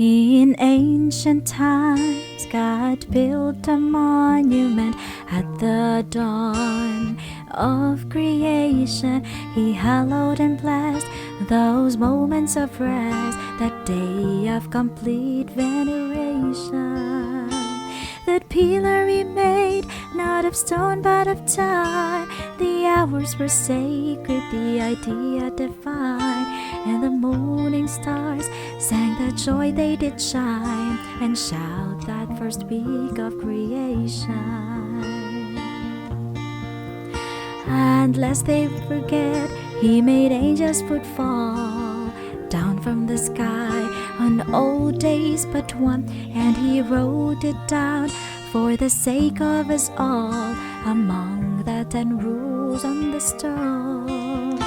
In ancient times, God built a monument at the dawn of creation. He hallowed and blessed those moments of rest, that day of complete veneration. That pillar he made, not of stone but of time. The hours were sacred, the idea divine, and the morning stars sang that joy they did shine, and shout that first week of creation. And lest they forget, he made angels footfall down from the sky on old days but one, and he wrote it down for the sake of us all among the 10 rules on the stone.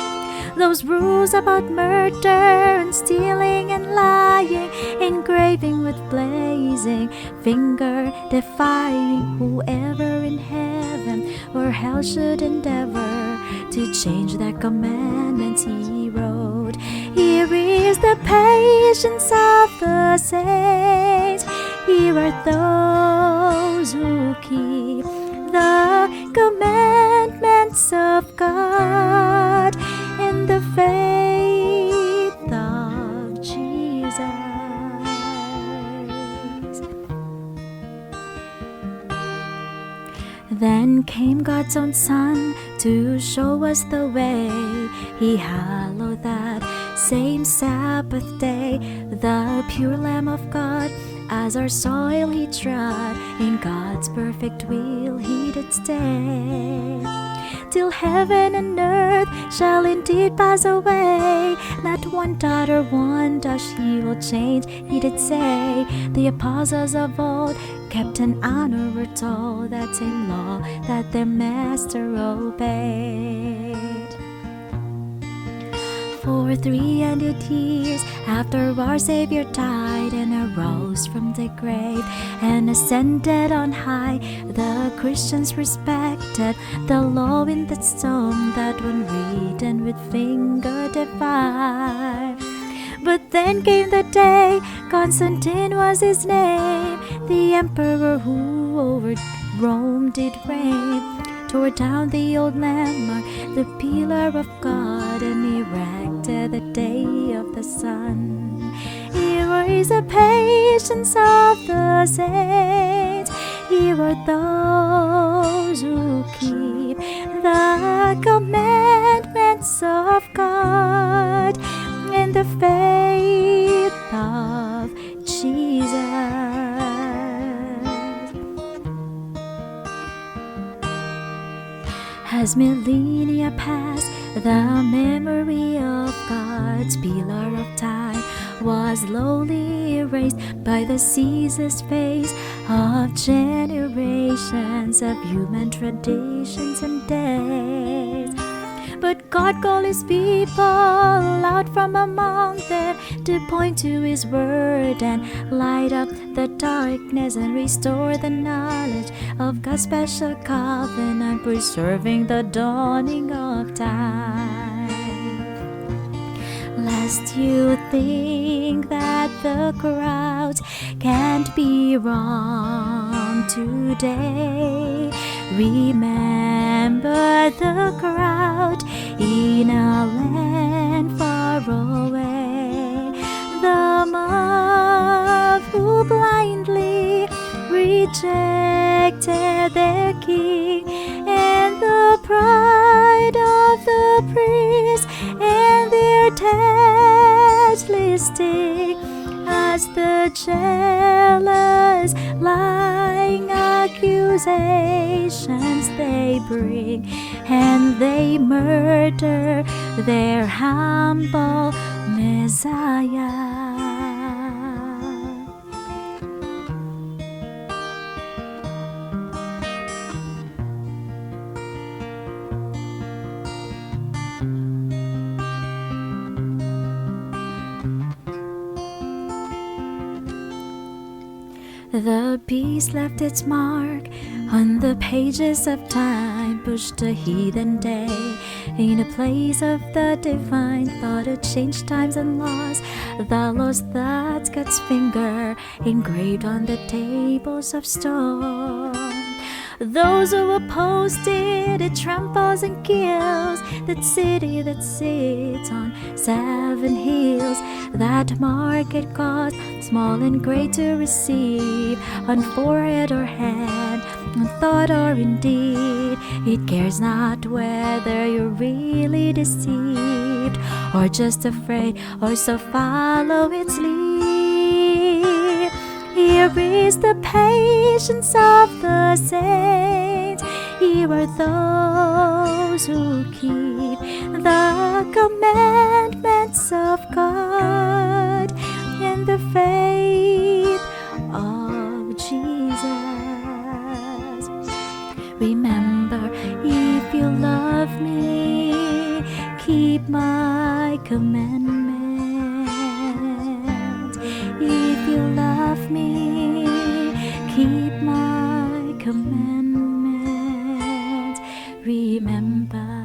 Those rules about murder and stealing and lying, engraving with blazing finger, defying whoever in heaven or hell should endeavor to change the commandments he wrote. Here is the patience of the saints. Here are those who keep the commandments of God in the faith of Jesus. Then came God's own Son to show us the way. He hallowed that same Sabbath day, the pure Lamb of God. As our soil he trod, in God's perfect will he did stay. Till heaven and earth shall indeed pass away, not one dot or one dash he will change, he did say. The apostles of old kept an honor, were told that same law that their master obeyed. For 300 years after our Savior died and arose from the grave and ascended on high, the Christians respected the law in that stone that one written with finger divine. But then came the day, Constantine was his name, the emperor who over Rome did reign, tore down the old landmark, the pillar of God, and erected the day of the sun. Here is the patience of the saints. Here are those who keep the commandments of God in the faith of Jesus. As millennia passed, the memory of God's pillar of time was slowly erased by the ceaseless face of generations of human traditions and days. But God called his people out from among them to point to his word and light up the darkness and restore the knowledge of God's special covenant, preserving the dawning of time. Lest you think that the crowds can't be wrong today, remember the crowd in a land far away, the mob who blindly rejected their king, and the pride of the priests and their tax listing, as the jealous lying accusations they bring, and they murder their humble Messiah. The beast left its mark on the pages of time, pushed a heathen day. In a place of the divine thought to change times and laws, the laws that God's finger engraved on the tables of stone. Those who opposed it tramples and kills that city that sits on 7 hills. That market cost, small and great to receive, on forehead or hand, on thought or in deed. It cares not whether you're really deceived, or just afraid, or so follow its lead. Here is the patience of the saints. Here are those who keep the commandments of God and the faith of Jesus. Remember, if you love me, keep my commandments. If you love me, keep my commandments. Remember.